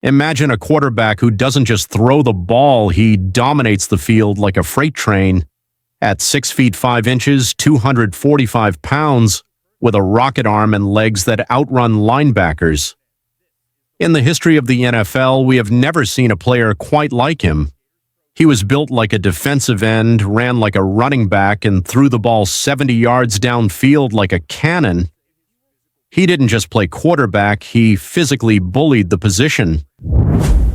Imagine a quarterback who doesn't just throw the ball, he dominates the field like a freight train. At 6 feet 5 inches, 245 pounds, with a rocket arm and legs that outrun linebackers. In the history of the NFL, we have never seen a player quite like him. He was built like a defensive end, ran like a running back, and threw the ball 70 yards downfield like a cannon. He didn't just play quarterback, he physically bullied the position.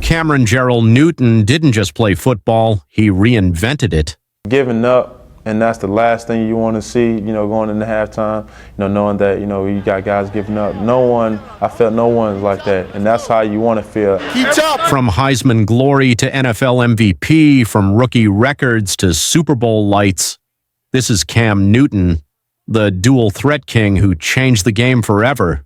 Cameron Gerald Newton didn't just play football, he reinvented it. Giving up, and that's the last thing you want to see, going into halftime, knowing that, you got guys giving up. I felt no one's like that, and that's how you want to feel. From Heisman glory to NFL MVP, from rookie records to Super Bowl lights, this is Cam Newton, the dual threat king who changed the game forever.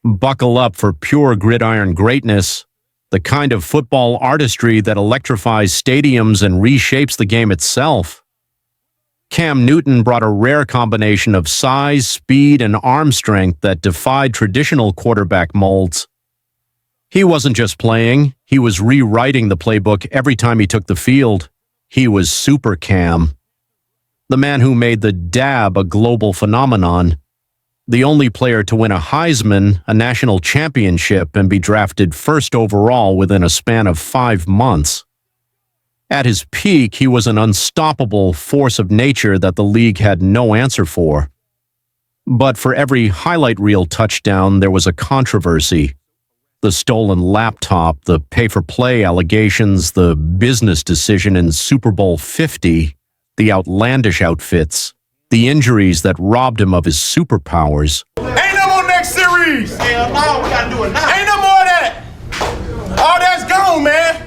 Buckle up for pure gridiron greatness, the kind of football artistry that electrifies stadiums and reshapes the game itself. Cam Newton brought a rare combination of size, speed, and arm strength that defied traditional quarterback molds. He wasn't just playing, he was rewriting the playbook every time he took the field. He was Super Cam. The man who made the dab a global phenomenon. The only player to win a Heisman, a national championship, and be drafted first overall within a span of 5 months. At his peak, he was an unstoppable force of nature that the league had no answer for. But for every highlight reel touchdown, there was a controversy. The stolen laptop, the pay-for-play allegations, the business decision in Super Bowl 50, the outlandish outfits, the injuries that robbed him of his superpowers. Ain't no more next series! Hell no, we gotta do it now. Ain't no more of that! All that's gone, man.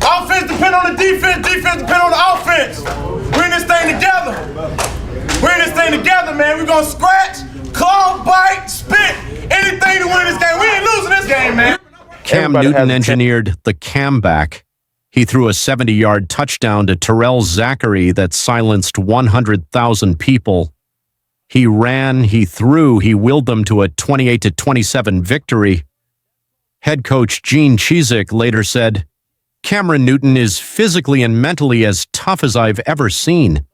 Offense depend on the defense, defense depend on the offense. We're in this thing together. We're in this thing together, man. We're gonna scratch, claw, bite, spit, anything to win this game. We ain't losing this game, man. Cam Newton engineered the comeback. He threw a 70-yard touchdown to Terrell Zachary that silenced 100,000 people. He ran, he threw, he willed them to a 28-27 victory. Head coach Gene Chizik later said, "Cameron Newton is physically and mentally as tough as I've ever seen."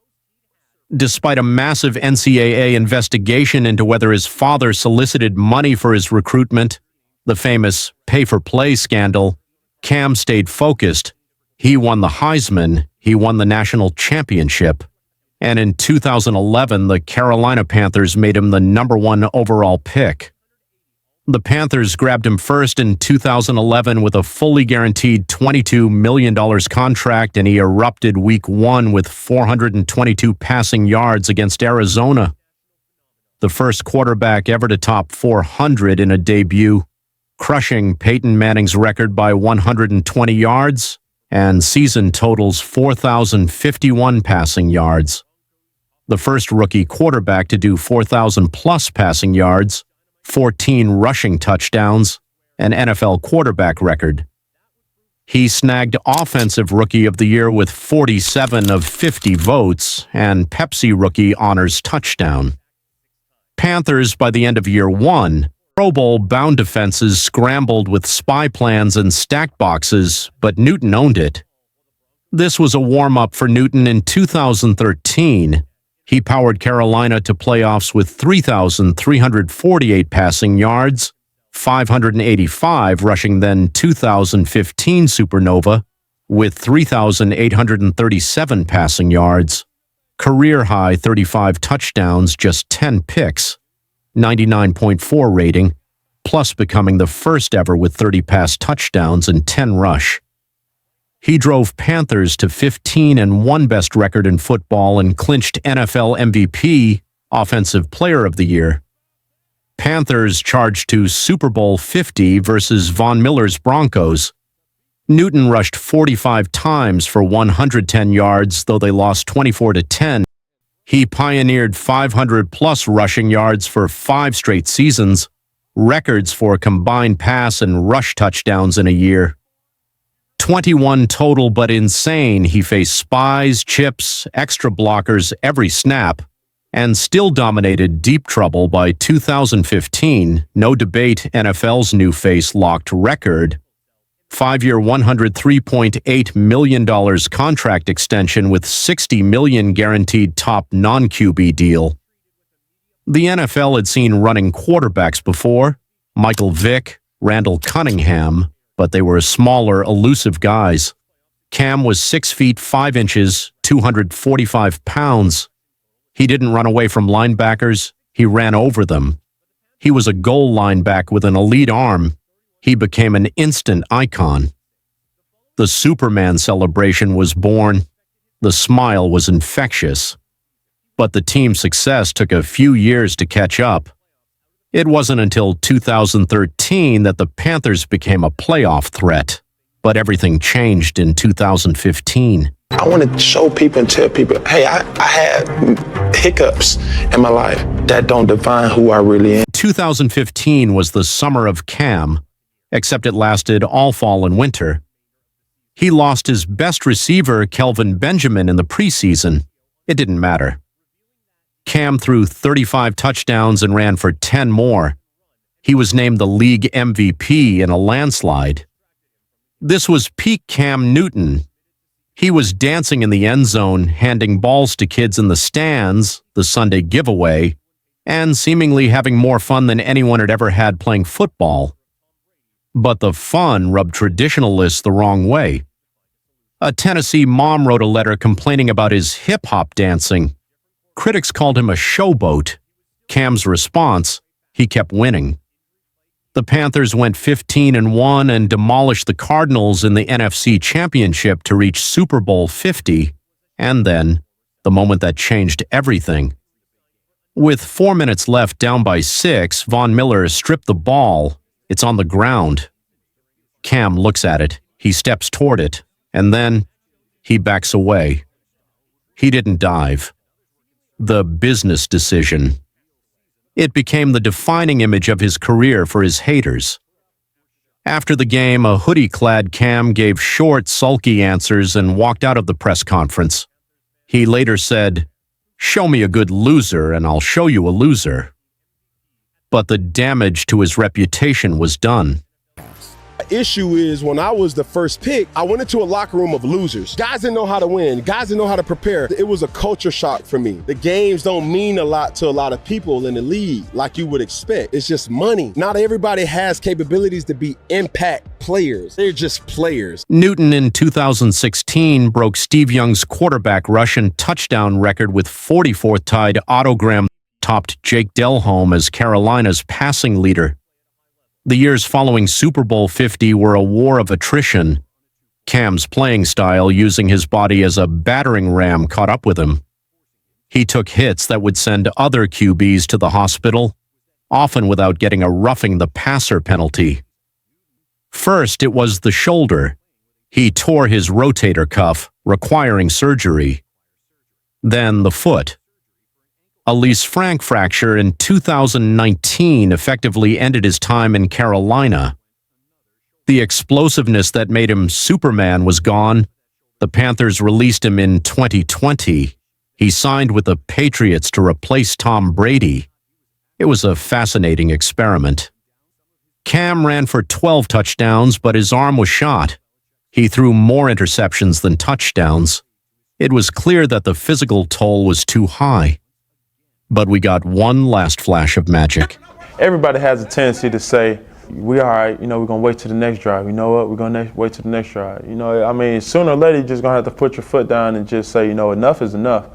Despite a massive NCAA investigation into whether his father solicited money for his recruitment, the famous pay-for-play scandal, Cam stayed focused. He won the Heisman, he won the national championship, and in 2011, the Carolina Panthers made him the #1 overall pick. The Panthers grabbed him first in 2011 with a fully guaranteed $22 million contract, and he erupted week 1 with 422 passing yards against Arizona. The first quarterback ever to top 400 in a debut, crushing Peyton Manning's record by 120 yards, and season totals 4,051 passing yards. The first rookie quarterback to do 4,000-plus passing yards, 14 rushing touchdowns, an NFL quarterback record. He snagged Offensive Rookie of the Year with 47 of 50 votes, and Pepsi Rookie honors touchdown. Panthers, by the end of year 1, Pro Bowl-bound defenses scrambled with spy plans and stacked boxes, but Newton owned it. This was a warm-up for Newton in 2013. He powered Carolina to playoffs with 3,348 passing yards, 585 rushing then 2015 Supernova, with 3,837 passing yards, career-high 35 touchdowns, just 10 picks, 99.4 rating, plus becoming the first ever with 30 pass touchdowns and 10 rush. He drove Panthers to 15-1 best record in football and clinched NFL MVP, Offensive Player of the Year. Panthers charged to Super Bowl 50 versus Von Miller's Broncos. Newton rushed 45 times for 110 yards, though they lost 24-10. He pioneered 500-plus rushing yards for 5 straight seasons, records for combined pass and rush touchdowns in a year. 21 total, but insane. He faced spies, chips, extra blockers every snap. and still dominated deep trouble by 2015, no debate NFL's new face locked record. 5-year $103.8 million contract extension with $60 million guaranteed top non-QB deal. The NFL had seen running quarterbacks before, Michael Vick, Randall Cunningham, but they were smaller, elusive guys. Cam was 6 feet 5 inches, 245 pounds. He didn't run away from linebackers, he ran over them. He was a goal line back with an elite arm. He became an instant icon. The Superman celebration was born. The smile was infectious. But the team's success took a few years to catch up. It wasn't until 2013 that the Panthers became a playoff threat. But everything changed in 2015. I want to show people and tell people, hey, I had hiccups in my life that don't define who I really am. 2015 was the summer of Cam, except it lasted all fall and winter. He lost his best receiver, Kelvin Benjamin, in the preseason. It didn't matter. Cam threw 35 touchdowns and ran for 10 more. He was named the league MVP in a landslide. This was peak Cam Newton. He was dancing in the end zone, handing balls to kids in the stands, the Sunday giveaway, and seemingly having more fun than anyone had ever had playing football. But the fun rubbed traditionalists the wrong way. A Tennessee mom wrote a letter complaining about his hip-hop dancing. Critics called him a showboat. Cam's response, he kept winning. The Panthers went 15-1 and demolished the Cardinals in the NFC Championship to reach Super Bowl 50, and then, the moment that changed everything. With 4 minutes left down by 6, Von Miller stripped the ball. It's on the ground. Cam looks at it. He steps toward it, and then he backs away. He didn't dive. The business decision. It became the defining image of his career for his haters. After the game, a hoodie-clad Cam gave short, sulky answers and walked out of the press conference. He later said, "Show me a good loser and I'll show you a loser." But the damage to his reputation was done. Issue is when I was the first pick, I went into a locker room of losers. Guys didn't know how to win. Guys didn't know how to prepare. It was a culture shock for me. The games don't mean a lot to a lot of people in the league like you would expect. It's just money. Not everybody has capabilities to be impact players. They're just players. Newton in 2016 broke Steve Young's quarterback rushing touchdown record with 44th tied Otto Graham topped Jake Delhomme as Carolina's passing leader. The years following Super Bowl 50 were a war of attrition. Cam's playing style, using his body as a battering ram, caught up with him. He took hits that would send other QBs to the hospital, often without getting a roughing the passer penalty. First, it was the shoulder. He tore his rotator cuff, requiring surgery. Then the foot. A Lisfranc fracture in 2019 effectively ended his time in Carolina. The explosiveness that made him Superman was gone. The Panthers released him in 2020. He signed with the Patriots to replace Tom Brady. It was a fascinating experiment. Cam ran for 12 touchdowns, but his arm was shot. He threw more interceptions than touchdowns. It was clear that the physical toll was too high. But we got one last flash of magic. Everybody has a tendency to say, we all right, we're going to wait till the next drive. You know what, we're going to wait till the next drive. Sooner or later, you're just going to have to put your foot down and just say, enough is enough.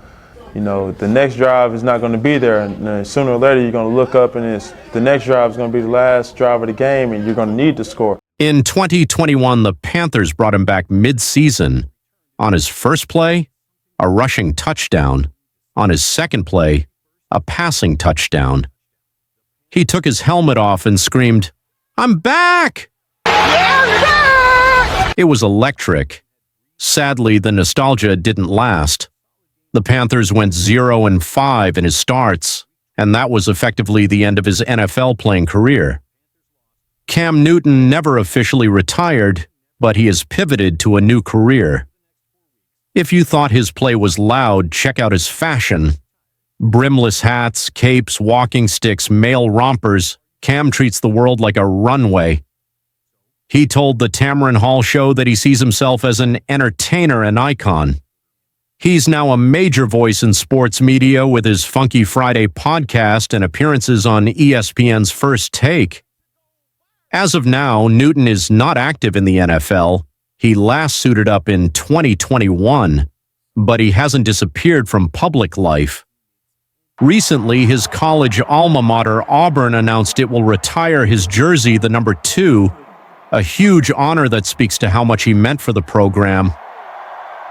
The next drive is not going to be there. And sooner or later, you're going to look up and the next drive is going to be the last drive of the game and you're going to need to score. In 2021, the Panthers brought him back mid-season. On his first play, a rushing touchdown. On his second play, a passing touchdown. He took his helmet off and screamed, "I'm back!" It was electric. Sadly, the nostalgia didn't last. The Panthers went 0-5 in his starts, and that was effectively the end of his NFL playing career. Cam Newton never officially retired, but he has pivoted to a new career. If you thought his play was loud, check out his fashion. Brimless hats, capes, walking sticks, male rompers, Cam treats the world like a runway. He told the Tamron Hall show that he sees himself as an entertainer and icon. He's now a major voice in sports media with his Funky Friday podcast and appearances on ESPN's First Take. As of now, Newton is not active in the NFL. He last suited up in 2021, but he hasn't disappeared from public life. Recently, his college alma mater, Auburn, announced it will retire his jersey, the number 2, a huge honor that speaks to how much he meant for the program.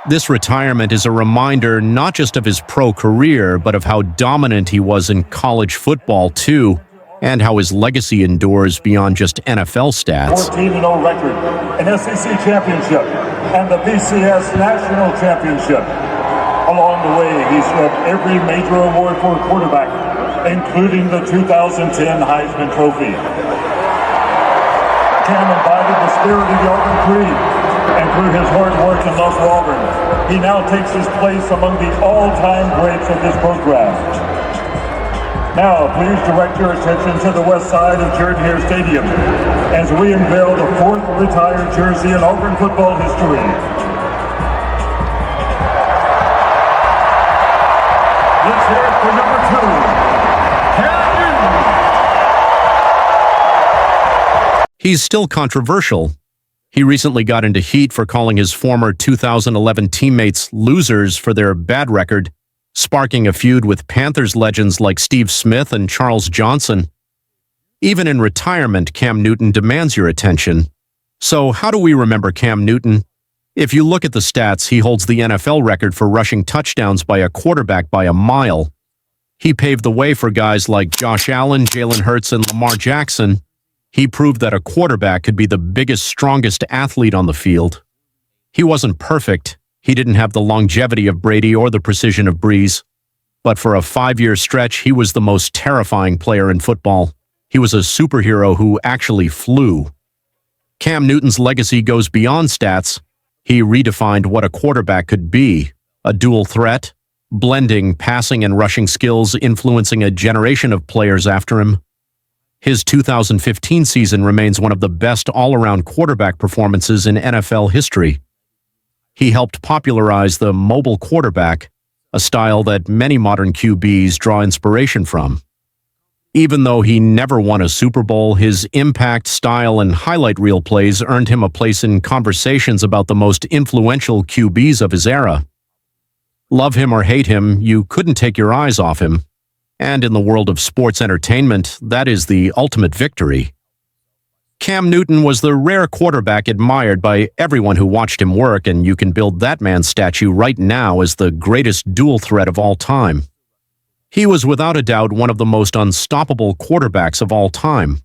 This retirement is a reminder not just of his pro career, but of how dominant he was in college football, too, and how his legacy endures beyond just NFL stats. 14-0 record, an SEC championship, and the BCS National Championship. Along the way, he swept every major award for a quarterback, including the 2010 Heisman Trophy. Cam embodied the spirit of the Auburn Creed, and through his hard work and love for Auburn, he now takes his place among the all-time greats of this program. Now, please direct your attention to the west side of Jordan-Hare Stadium as we unveil the 4th retired jersey in Auburn football history. Let's hear it for number 2, Cam Newton. He's still controversial. He recently got into heat for calling his former 2011 teammates losers for their bad record, sparking a feud with Panthers legends like Steve Smith and Charles Johnson. Even in retirement, Cam Newton demands your attention. So how do we remember Cam Newton? If you look at the stats, he holds the NFL record for rushing touchdowns by a quarterback by a mile. He paved the way for guys like Josh Allen, Jalen Hurts, and Lamar Jackson. He proved that a quarterback could be the biggest, strongest athlete on the field. He wasn't perfect. He didn't have the longevity of Brady or the precision of Brees. But for a 5-year stretch, he was the most terrifying player in football. He was a superhero who actually flew. Cam Newton's legacy goes beyond stats. He redefined what a quarterback could be, a dual threat, blending passing and rushing skills, influencing a generation of players after him. His 2015 season remains one of the best all-around quarterback performances in NFL history. He helped popularize the mobile quarterback, a style that many modern QBs draw inspiration from. Even though he never won a Super Bowl, his impact, style, and highlight reel plays earned him a place in conversations about the most influential QBs of his era. Love him or hate him, you couldn't take your eyes off him. And in the world of sports entertainment, that is the ultimate victory. Cam Newton was the rare quarterback admired by everyone who watched him work, and you can build that man's statue right now as the greatest dual threat of all time. He was without a doubt one of the most unstoppable quarterbacks of all time.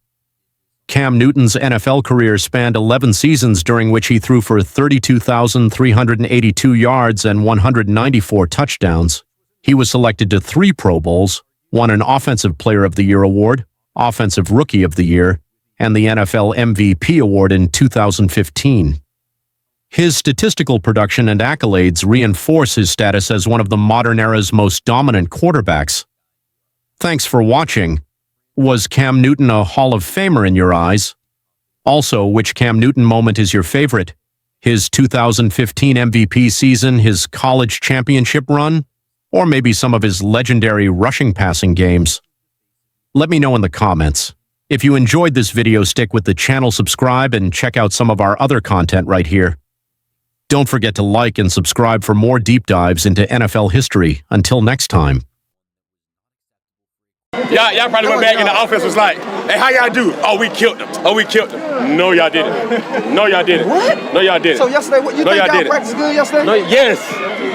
Cam Newton's NFL career spanned 11 seasons, during which he threw for 32,382 yards and 194 touchdowns. He was selected to 3 Pro Bowls, won an Offensive Player of the Year award, Offensive Rookie of the Year, and the NFL MVP award in 2015. His statistical production and accolades reinforce his status as one of the modern era's most dominant quarterbacks. Thanks for watching. Was Cam Newton a Hall of Famer in your eyes? Also, which Cam Newton moment is your favorite? His 2015 MVP season, his college championship run, or maybe some of his legendary rushing passing games? Let me know in the comments. If you enjoyed this video, stick with the channel, subscribe, and check out some of our other content right here. Don't forget to like and subscribe for more deep dives into NFL history. Until next time. Y'all probably went back and the offense was like, hey, how y'all do? Oh, we killed them. Oh, we killed them. No, y'all didn't. No, y'all didn't. What? No, y'all didn't. So yesterday, what you No, think y'all y'all didn't. practiced good yesterday? No, yes.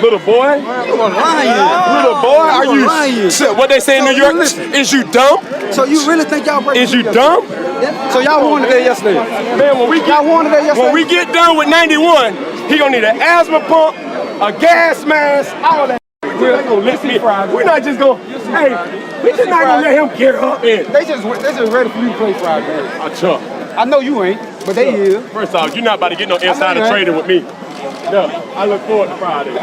Little boy. You gonna lie Little boy, are you gonna lie you? What they say in So New York? you listen. Is you dumb? So you really think y'all practiced Is you good dumb? yesterday? So y'all won today yesterday? Man, when we get, Y'all won today yesterday? when we get done with 91, he gonna need an asthma pump, a gas mask, all that. We're gonna lift me. We're not just gonna, hey, we just not gonna let him gear up in. They just ready for you to play Friday. Chuck. I know you ain't, but they is. First off, you're not about to get no insider ain't. trading with me. No, I look forward to Friday.